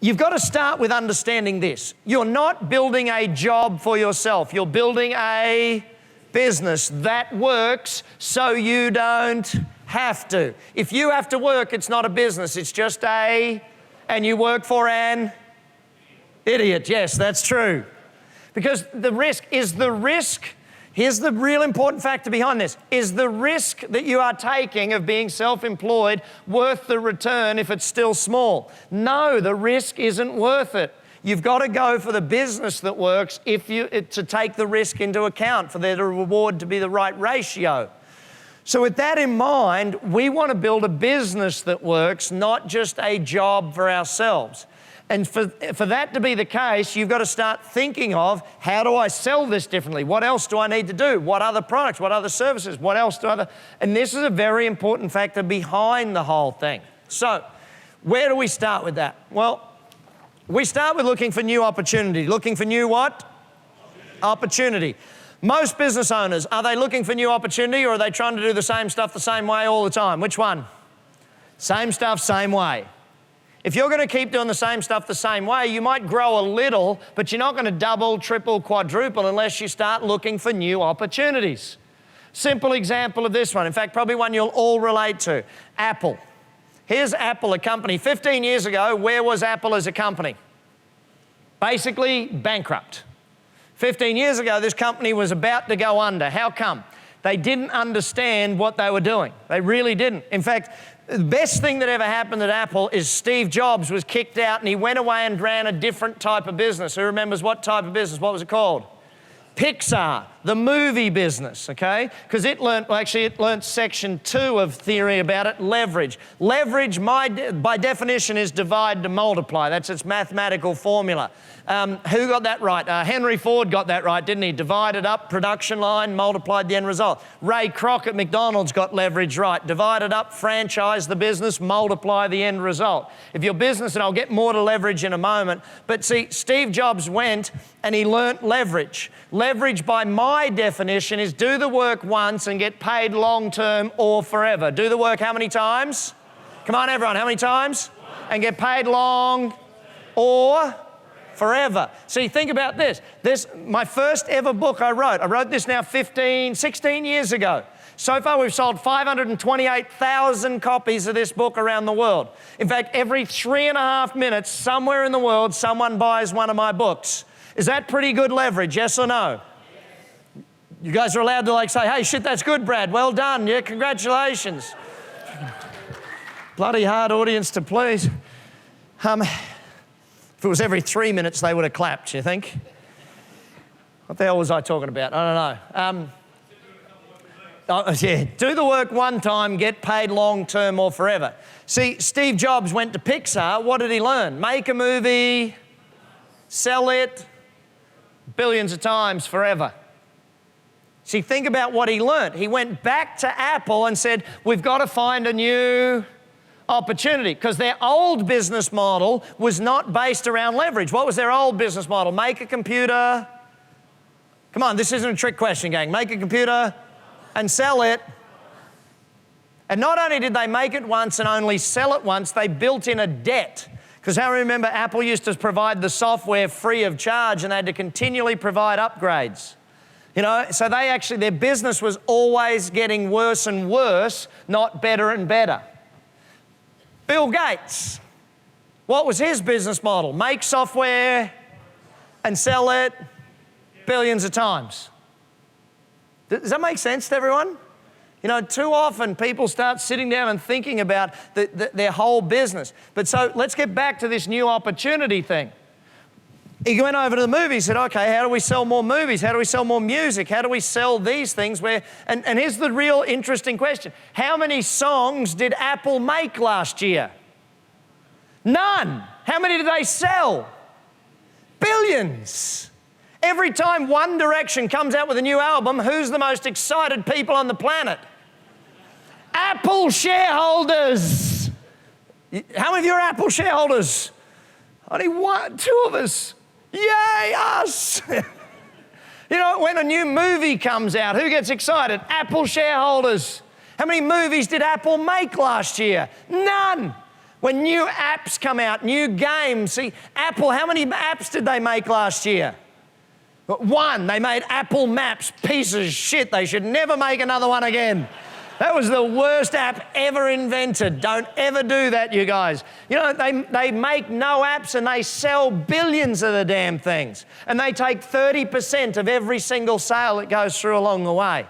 you've got to start with understanding this. You're not building a job for yourself. You're building a business that works so you don't have to. If you have to work, it's not a business. It's just and you work for an idiot. Yes, that's true. Because here's the real important factor behind this. Is the risk that you are taking of being self-employed worth the return if it's still small? No, the risk isn't worth it. You've got to go for the business that works to take the risk into account, for the reward to be the right ratio. So with that in mind, we want to build a business that works, not just a job for ourselves. And for that to be the case, you've got to start thinking of, how do I sell this differently? What else do I need to do? What other products? What other services? What else And this is a very important factor behind the whole thing. So where do we start with that? Well, we start with looking for new opportunity. Looking for new what? Opportunity. Most business owners, are they looking for new opportunity, or are they trying to do the same stuff the same way all the time? Which one? Same stuff, same way. If you're going to keep doing the same stuff the same way, you might grow a little, but you're not going to double, triple, quadruple unless you start looking for new opportunities. Simple example of this one, in fact, probably one you'll all relate to. Apple. Here's Apple, a company. 15 years ago, where was Apple as a company? Basically bankrupt. 15 years ago, this company was about to go under. How come? They didn't understand what they were doing. They really didn't. In fact, the best thing that ever happened at Apple is Steve Jobs was kicked out and he went away and ran a different type of business. Who remembers what type of business? What was it called? Pixar, the movie business, okay? Because it learned section 2 of theory about it, leverage. Leverage, by definition, is divide to multiply. That's its mathematical formula. Who got that right? Henry Ford got that right, didn't he? Divided up production line, multiplied the end result. Ray Kroc at McDonald's got leverage right. Divided up, franchise the business, multiply the end result. If your business, and I'll get more to leverage in a moment, but see, Steve Jobs went and he learnt leverage. Leverage, by my definition, is do the work once and get paid long-term or forever. Do the work how many times? Come on, everyone, how many times? And get paid long or forever. See, think about this. My first ever book I wrote this now 16 years ago. So far, we've sold 528,000 copies of this book around the world. In fact, every 3.5 minutes, somewhere in the world, someone buys one of my books. Is that pretty good leverage, yes or no? Yes. You guys are allowed to say, hey, shit, that's good, Brad. Well done. Yeah, congratulations. Bloody hard audience to please. If it was every 3 minutes, they would have clapped, you think? What the hell was I talking about? I don't know. Yeah, do the work one time, get paid long-term or forever. See, Steve Jobs went to Pixar. What did he learn? Make a movie, sell it, billions of times forever. See, think about what he learned. He went back to Apple and said, we've got to find a new opportunity, because their old business model was not based around leverage. What was their old business model? Make a computer. Come on, this isn't a trick question, gang. Make a computer and sell it. And not only did they make it once and only sell it once, they built in a debt. Because how remember, Apple used to provide the software free of charge and they had to continually provide upgrades. You know, so their business was always getting worse and worse, not better and better. Bill Gates, what was his business model? Make software and sell it billions of times. Does that make sense to everyone? You know, too often people start sitting down and thinking about their whole business. But so let's get back to this new opportunity thing. He went over to the movie, he said, okay, how do we sell more movies? How do we sell more music? How do we sell these things? And here's the real interesting question. How many songs did Apple make last year? None. How many did they sell? Billions. Every time One Direction comes out with a new album, who's the most excited people on the planet? Apple shareholders. How many of you are Apple shareholders? Only two of us. Yay, us! You know, when a new movie comes out, who gets excited? Apple shareholders. How many movies did Apple make last year? None. When new apps come out, new games. See, Apple, how many apps did they make last year? One. They made Apple Maps. Piece of shit. They should never make another one again. That was the worst app ever invented. Don't ever do that, you guys. You know, they make no apps and they sell billions of the damn things. And they take 30% of every single sale that goes through along the way.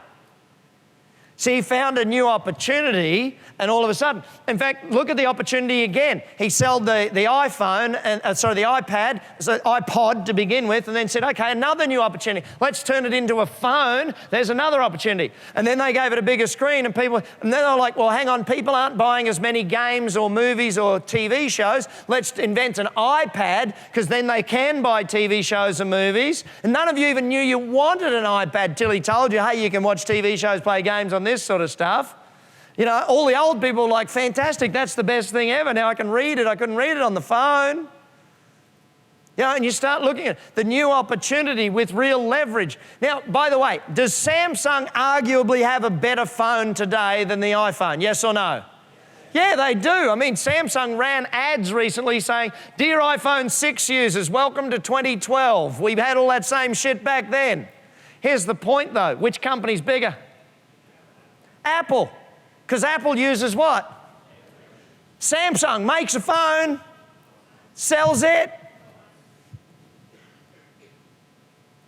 See, he found a new opportunity, and all of a sudden, in fact, look at the opportunity again. He sold the iPhone, and the iPad, so iPod to begin with, and then said, okay, another new opportunity. Let's turn it into a phone. There's another opportunity. And then they gave it a bigger screen, and then they're like, well, hang on, people aren't buying as many games or movies or TV shows. Let's invent an iPad, because then they can buy TV shows and movies. And none of you even knew you wanted an iPad till he told you, hey, you can watch TV shows, play games on this sort of stuff. You know, all the old people were like, fantastic, that's the best thing ever. Now I can read it. I couldn't read it on the phone. You know, and you start looking at the new opportunity with real leverage. Now, by the way, does Samsung arguably have a better phone today than the iPhone? Yes or no? Yeah, they do. I mean, Samsung ran ads recently saying, dear iPhone 6 users, welcome to 2012. We've had all that same shit back then. Here's the point though, which company's bigger? Apple, because Apple uses what? Samsung makes a phone, sells it.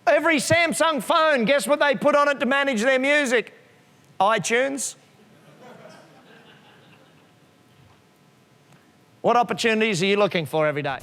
Every Samsung phone, guess what they put on it to manage their music? iTunes. What opportunities are you looking for every day?